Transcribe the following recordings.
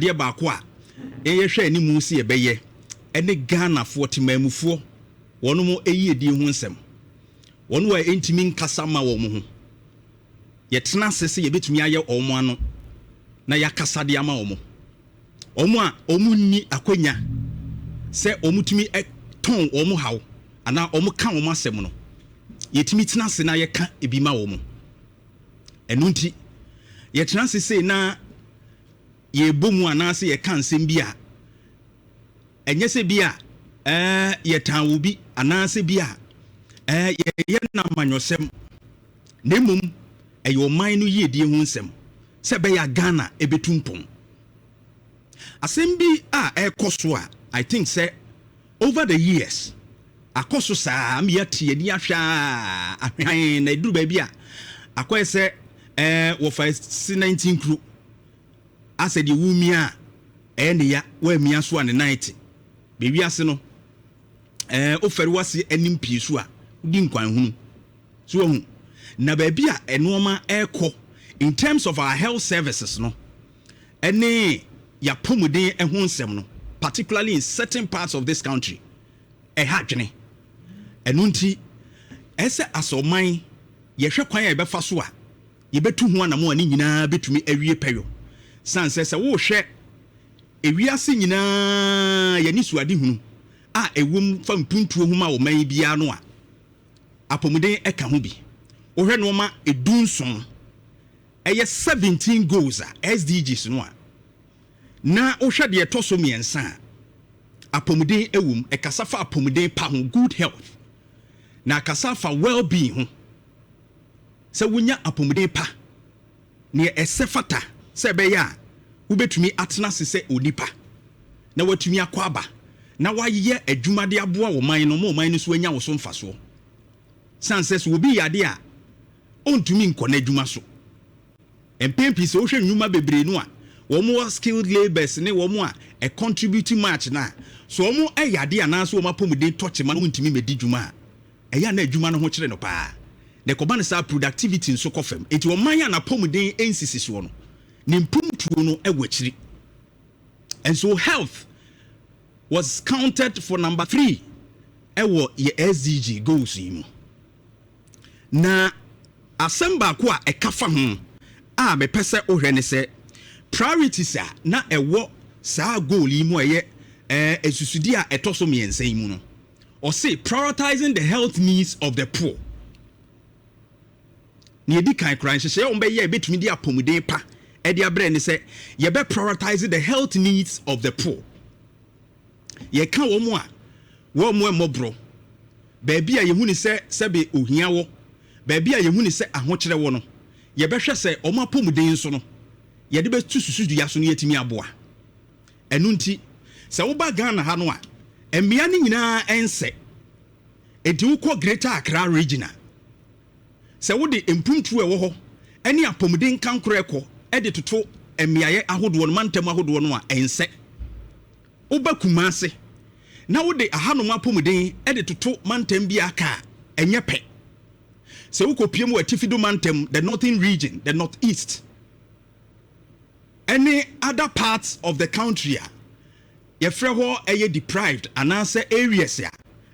adeɛ baako a yɛhwɛ ani mu si yɛbɛyɛ ɛne Ghana for timamufoɔ wɔn mo ɛyi edi ho nsɛm wɔn wɔ ntimi nkasa ma wɔn ho yɛtena sese yɛbɛtumi ayɛ wɔn ano na yakasa de ama wɔn a wɔn ni akwanya sɛ wɔn tumi ton wɔn haw ana wɔn ka wɔn asɛm no yɛtumi tena se na yɛka ebi ma wɔn ɛno nti yɛtena sese na yɛbɔ mu anaasɛ yɛka nsɛm bi a ɛnyɛ sɛ bi a yɛtan wo bi anaasɛ bi a yɛyɛ na manyɔsɛm na mmom ɛyɛ ɔman no yiedie ho nsɛm sɛ bɛyɛ Ghana ɛbɛtu mpɔn asɛm bi a ɛkɔ so a I think say over the years akoso saa am yɛte yɛni ahwɛ ahwan na eduru ba bi a akɔyɛ sɛ wɔfa C19 kru asɛ de wumi a ne ya wa mia so ane 90 be wi ase no ofari wase anim pie so a di nkwan hunu so hu na ba bi a enoma ɛkɔ in terms of our health services no ɛne ya pomuden ɛho nsɛm no particularly in certain parts of this country hadwene ɛno nti ɛsɛ asɔman yɛhwɛ kwan a yɛbɛfa so a yɛbɛtu ho anamo ani nyinaa betumi awie pɛyo sanse sɛ wo hwɛ ewiase nyinaa yɛni suade hunu a ewom fa mpuntuo huma wo man bia no a apomuden ɛka ho bi wo hwɛ no ma edunson ɛyɛ 17 goals a SDGs no a na wo hwɛ de ɛtɔ so miɛnsa apomuden ewum ɛkasa fa apomuden pa ho good health na akasa fa well being ho sɛ wonya apomuden pa ne ɛsɛ fata sɛ bɛyɛ a wobɛtumi atena se sɛ onipa na watumi akɔ aba na wayɛ adwumade aboa wo man no mo man no so anya wo so mfaso sanse so obi yade a ontumi nkɔ na adwuma so empempi sɛ wo hwɛ nnwuma bebre no a wo mo skilled labours ne wo mo a contribute much na so wo mo yade anaso wo mapomuden tɔche ma no ntumi medi dwuma a ɛyɛ na adwuma no ho kyerɛ no paa ne kɔba sa productivity nso kɔfam enti wo man ya na pomuden ensisi so no nimpumtuo no ɛwɔkyiri and so health was counted for number 3 ɛwɔ ye SDG goals yi mu na asɛmba ko a ɛkafa ho a mepɛsɛ ohwɛ ne sɛ priorities a na ɛwɔ saa goal yi mu ɛyɛ esusudi a ɛtɔ so miɛnsa yi mu no or say prioritizing the health needs of the poor ne edi kan kran hyehyɛ on bɛyɛ betumi di apomuden pa ɛde abrɛ ne sɛ yɛbɛ prioritize the health needs of the poor yɛka wɔ mu a wɔ mu mmɔbro baabi a yɛhu ne sɛ sɛbe ohia wɔ baabi a yɛhu ne sɛ ahokyerɛ wɔ no yɛbɛhwɛ sɛ ɔmo apomuden so no yɛde bɛtu susudua so no yɛtumi aboa ɛno nti sɛ woba Ghana ha no a mmea ne nyinaa ɛnsɛ enti wokɔ Greater Accra region a sɛ wode impumtu ɛwɔ hɔ ɛne apomuden kankoro ɛkɔ ɛde toto mmeaeɛ ahodoɔ no mantam ahodoɔ no a ɛnsɛ woba Kumase na wode ahanom apomuden ɛde toto mantam bi aka ɛnyɛ pɛ sɛ wokɔpie mu atifido mantam the northern region the northeast any other parts of the country a yɛfrɛ hɔ ɛyɛ deprived anaasɛ areas a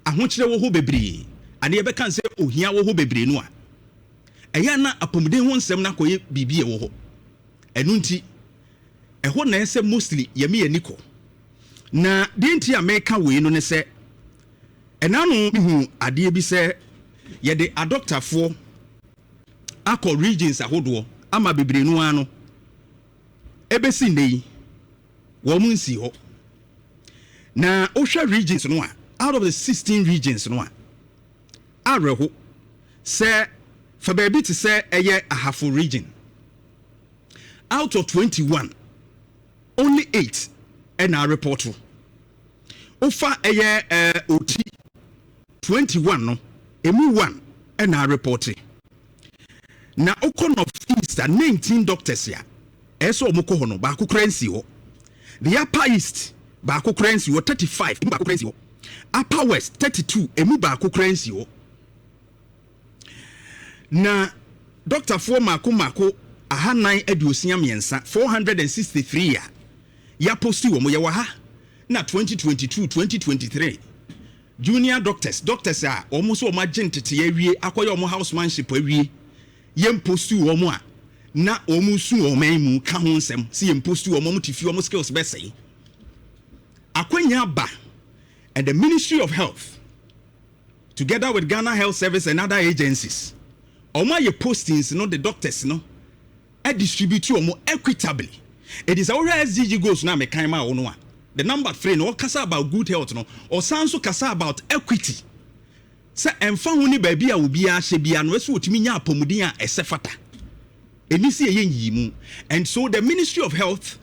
ahokyerɛ wɔ hɔ bebree ane yɛbɛka sɛ ohia wɔ hɔ bebree no a ɛyɛ na apomuden ho nsɛm na kɔyɛ biribi ɛwɔ hɔ ɛno nti ɛhɔ na ɛsɛ mostly yɛme yɛ nikɔ na deɛ nti a mɛka wei no ne sɛ ɛna no mehu adeɛ bi sɛ yɛde adɔktafoɔ akɔ regions ahodoɔ ama bebree no ano ɛbɛsi nne yi wɔn mu nsi hɔ na wohwɛ regions no a out of the 16 regions no a awerɛho sɛ fa baabi te sɛ ɛyɛ ahafo region out of 21 only 8 ɛna report ofa ɛyɛ oti 21 no emu 1 ɛna report na okon of east 19 doctors ya ɛso omukɔ hɔ no ba ko kransi hɔ the upper east ba ko kransi hɔ 35 ba ko kransi hɔ upper west 32 emu ba ko kransi hɔ na doctor for mako ahanan aduosia miensa 463 ya ya posti wo mo ye wa ha na 2022 2023 junior doctors are almost o ma gentete awie akoye o mo housemanship awie yem posti wo mo a na o mu su o man mu ka ho nsem si yem posti wo mo tifi o mo skills be sei akwanya ba and the Ministry of Health together with Ghana Health Service and other agencies omo ye postings no the doctors no e distribute omo equitably. It is our SDG goes now me kan ma wo no a the number 3 no kasa about good health no or sanso kasa about equity say emfa ho ni ba bia obi a hye bia no so otimi nya apomudin a esefata enisi eyenyi mu. And so the Ministry of Health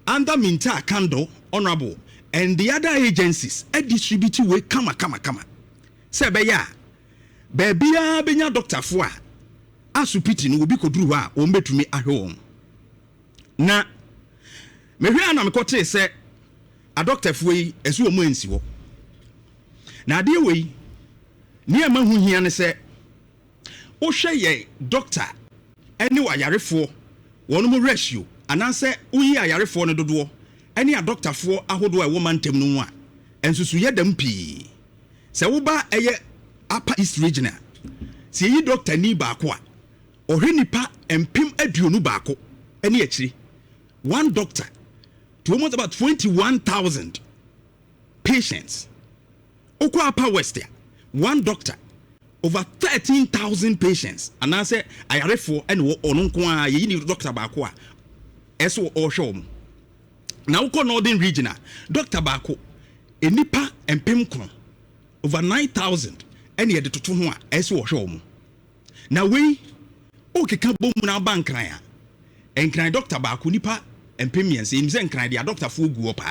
under Minta Kando honorable and the other agencies a distribute we kama say be ya ba bia benya doctor fo a asupiti no obi koduru a o mbetumi ahwe na mehwe ana mekote say a doctor fo yi esu o mu ansi wo na ade we ni ama hu hia ne say o hwe ye doctor eni wa yarefo wono mu ratio ananse uyi ayarefo no dodo eni a doctor fo ahodo a wo mantem no mu a ensusu ye dam pii se wo ba eye upper east regional se yi doctor ni ba ko a ohwe nipa empim aduonu ba ko eni akiri one doctor to almost about 21,000 patients. Okwa Upper West, one doctor, over 13,000 patients. And I say, I are for and onunkwa ye ni doctor bakwa. Eso or show. Now ko Northern Regional, Dr. Bako, enipa and pimkron, over 9,000, and yet to tunwa, eso or show. Now we, okay, kabum na bankraya, and can Dr. Bako nipa. Empimians in Zen cry the doctor for go up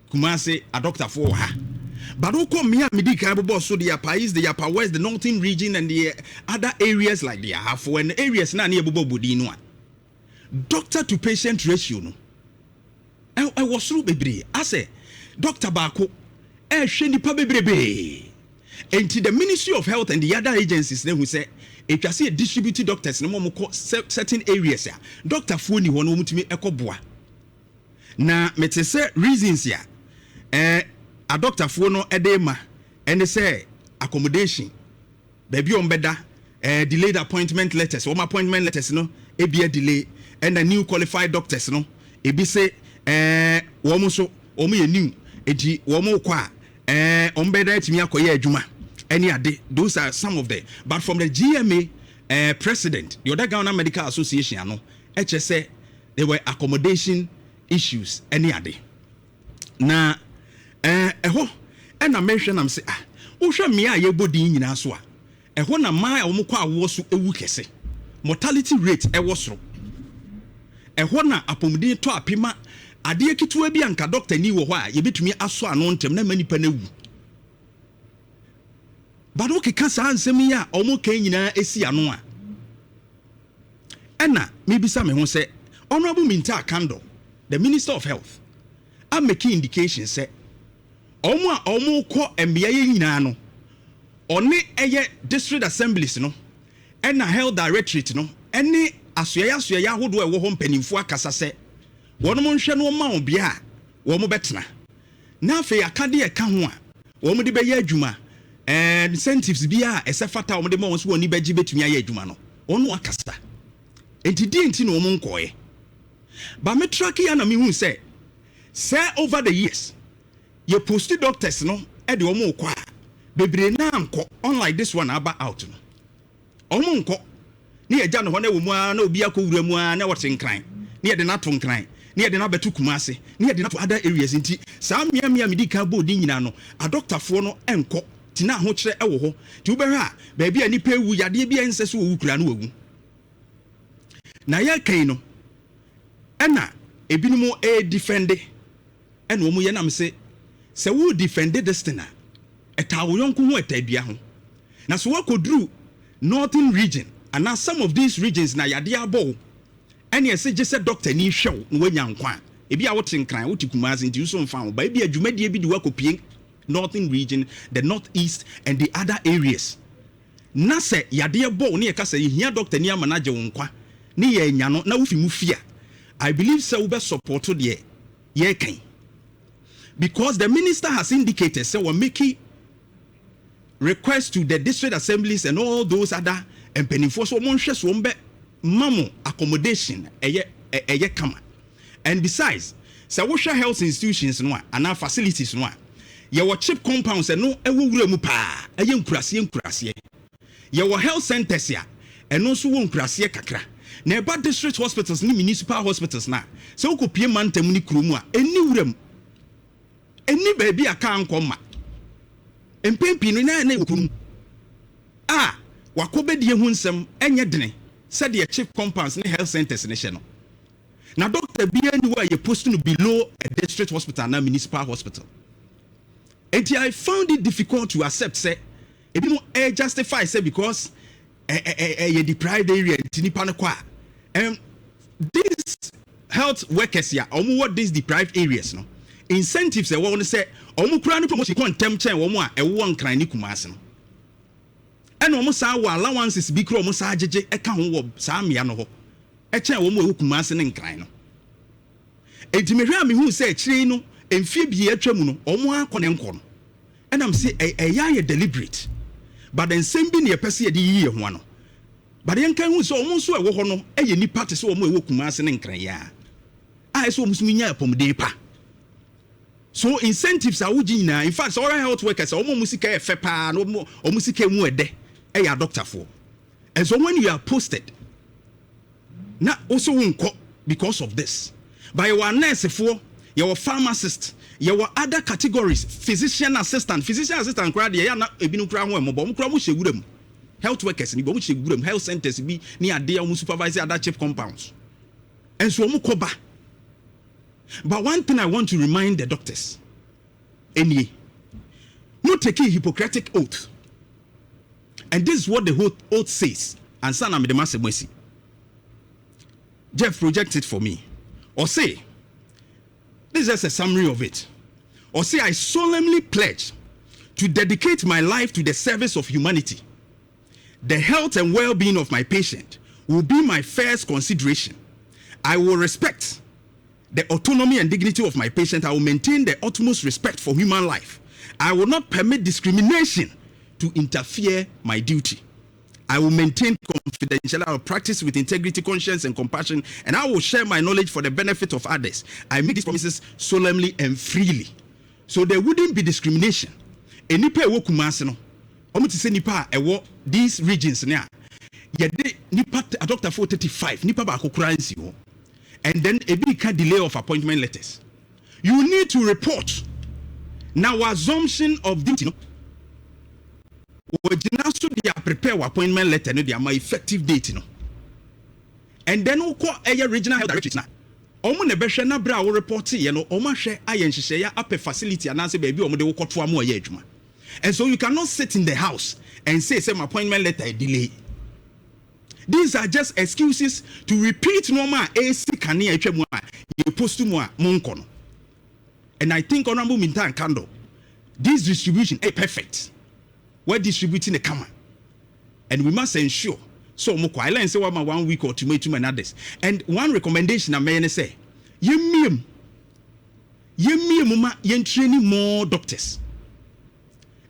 Kumase a doctor for her. But who come here medical boss so the upper east, the upper west, the northern region and the other areas like the half when areas na near Bobo Budino. Doctor to patient ratio no. I was through baby. I say Dr. Bako shendi pa bebrebe. And to the Ministry of Health and the other agencies then who say if you see distributed doctors no more certain areas ya doctor foni ho no mutumi ekoboa na mete say reasons ya a doctor fo no edema and say accommodation baby on beda delayed appointment letters or appointment letters no e be a delay and the new qualified doctors no e be say wo mo so wo mo ye new enti wo mo kwa on beda timi akoye adwuma any ade. Those are some of them. But from the GMA president, the other Ghana Medical Association, no, HSA, there were accommodation issues any ade. Na and I mention I'm say Usha Mia Yebodi in Aswa. Na my omukwa was ewu kese. Mortality rate was ro. Na apomudi to apima ade kitu ebi anka doctor ni wo ho a yebetumi aso ano ntem na mani pa na wu. But okay, cancer answer ya omo kan nyina esi ano a. Ena maybe some who say Honorable Minta Kando, the Minister of Health, am making indications say omo ko mbia ye nyina no. One eye district assemblies no. Ena health directorate no. Ene asoya hodo e wo ho mpanimfo akasa se. Wono mo nhwe no ma obia wo mo betena. Na afi akade e ka ho a wo mo de be ye adwuma. And incentives bia esefata o de mo so oni baji betumi aye adwuma no onu akasa entidi enti no mo nkoye ba me track ya na me hu say over the years your post doctors no e de omo kwa bebre na anko unlike this one aba out no omo nko ni eja no ho na wo mu a na obi akowura mu a na wote nkran ni e de na to nkran ni e de na betu kumase ni e de na to other areas enti sa mia medical board nyina no a doctor fo no enko tina ho kire ewo ho ti ubehwa ba bia nipa ewu yade bia nse so owu kura no owu na ya kan no ena ebinumo defend ena omu ye nam se wo defend this thing eta wo yonko ho eta bia ho na so wakodru northern region and some of these regions na yade abo ena ese je se doctor ni hwew no wanya nkwa ebi a wote nkran wote kumazi nti so mfa ho ba bia adwumadie bi di wakopie northern region, the northeast, and the other areas. Nase yade bo ne kasa hia doctor ni amanaje wonkwa ne ye nya no na wofi mu fia. I believe say we be support de yeah can. Because the minister has indicated, so we're making requests to the district assemblies and all those other and penny for so monstrous wombe mamo accommodation a kama. And besides, so what health institutions no and our facilities no. Your cheap compounds and no ewu pa a young krasi. Your health centers ya and also won krasi kakra. Neba district hospitals ni municipal hospitals na. So ko pie man temuni krumwa eni baby aka ankoma. Empempi no na ukrum. Wakobedie hu nsem enye dene. Said the cheap compounds ni health centers ni hye no. Na doctor bi anywhere you posting below a district hospital na municipal hospital. And I found it difficult to accept say e bi mo justify say because a deprived area tinipa no kwa. These health workers here what these deprived areas no incentives e won say omo kura no promotion kontem chen wo mo a e wo nkran ni kumase no and omo sa wo allowances bi kura omo sa agege e ka ho wo sa amia no ho e chen wo mo e kumase ne nkran no edimehwe am hu say kire no emfie bi atwa mu no omo akone nko no and am say e deliberate but then same bi ne e pese ye de yiye ho no but yen kan hu so omo so e wo ho no e ye nipa te so omo e wo kumase ne nkran ya so omo sumunya apomde pa. So incentives are ujina. In fact, all health workers are almost musika fepa no musika mu ede a doctor for. And so when you are posted, now also unko because of this. By your nurse for your pharmacist, your other categories, physician assistant crowd ya na ebinu kra ho mo kra mo shegurem. Health workers ni bo mo shegurem, health centers bi ni ade o supervisor other chief compounds. And so mo koba. But one thing I want to remind the doctors, not taking Hippocratic oath. And this is what the oath says. And son, I'm the master mercy. Jeff project it for me. Or say, this is just a summary of it. Or say, I solemnly pledge to dedicate my life to the service of humanity. The health and well-being of my patient will be my first consideration. I will respect the autonomy and dignity of my patient. I will maintain the utmost respect for human life. I will not permit discrimination to interfere my duty. I will maintain confidentiality. I will practice with integrity, conscience, and compassion, and I will share my knowledge for the benefit of others. I make these promises solemnly and freely. So there wouldn't be discrimination. Nipa ewo Kumasi no, omo ti se nipa ewo these regions now. Yede nipa a doctor 435 nipa ba akokura nsi ho. And then a big delay of appointment letters. You need to report. Now, assumption of duty. No, they are prepare appointment letter. No, they are my effective date. No, and then we call a regional health directorate. Now, omo nebeshe na bra we report. You know, omo share ayen share ya up a facility and answer baby omo de wo koto amu aye adwuma. And so you cannot sit in the house and say my appointment letter delay. These are just excuses to repeat normal AC kani etwa mu a ye post mu a monko no. And I think Honorable Minta and Kando, this distribution is perfect. We're distributing the camera. And we must ensure so moko I learn say 1 week or 2 and others. And one recommendation I may say, you training more doctors.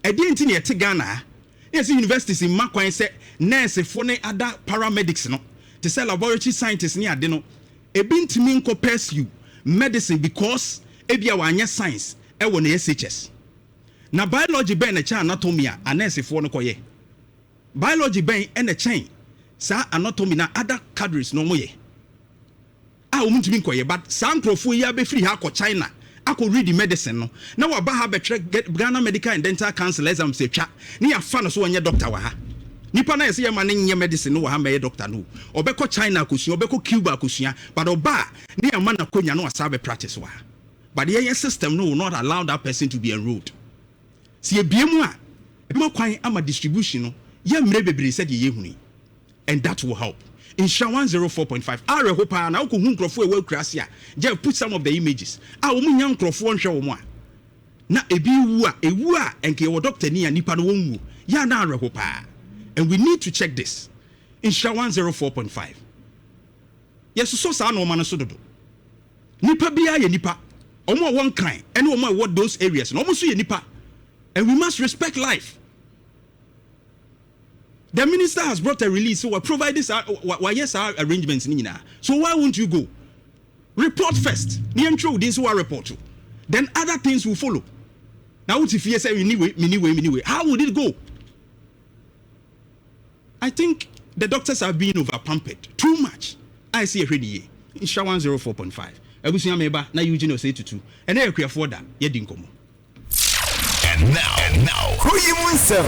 I didn't think yet Ghana. Yes, universities in Makwan say nurse for other paramedics no. To say laboratory scientists ni ade no. E bintimi nko pursue medicine because ebia wanya science e wo na SHS. Na biology ben na cha anatomy a nurse for no koye. Biology ben e na chain sa anatomy na other cadres no moye. Umutimi nkoye but some crofo ya be free ha ko China. I could read the medicine no. Now wa ba ha get Ghana Medical and Dental Council exam say twa. Ni afa no so onye doctor wa ha. Nipa na yesi yema nye medicine no wa ha me doctor no. Obeko China akosua, obeko Cuba akosua, but oba ni ama na konya no asabe practice wa. But the system no will not allow that person to be enrolled. Si ebiemu a ebema kwan ama distribution no ye mre bebre said ye huni. And that will help. In Sha 104.5, I hope I now could hunkrofo a well crasia. Just put some of the images. I will young crofo show one. Na a wua and ke doctor ni nipa no wonwu. Ya na rehopa. And we need to check this. In Sha 104.5. Yes, so sa no man so do. Nipa bia ye nipa. Omo one kind, and omo what those areas. No, almost nipa, and we must respect life. The minister has brought a release, so we provide this. Yes, our arrangements. So why won't you go? Report first. This will report you. Then other things will follow. Now, if you say anyway, how would it go? I think the doctors are being over-pampered too much. I see already. Insha 104.5. Ebusunya meba na Eugene say tutu. And I for that. Yedinkomo. And now, who you want, sir?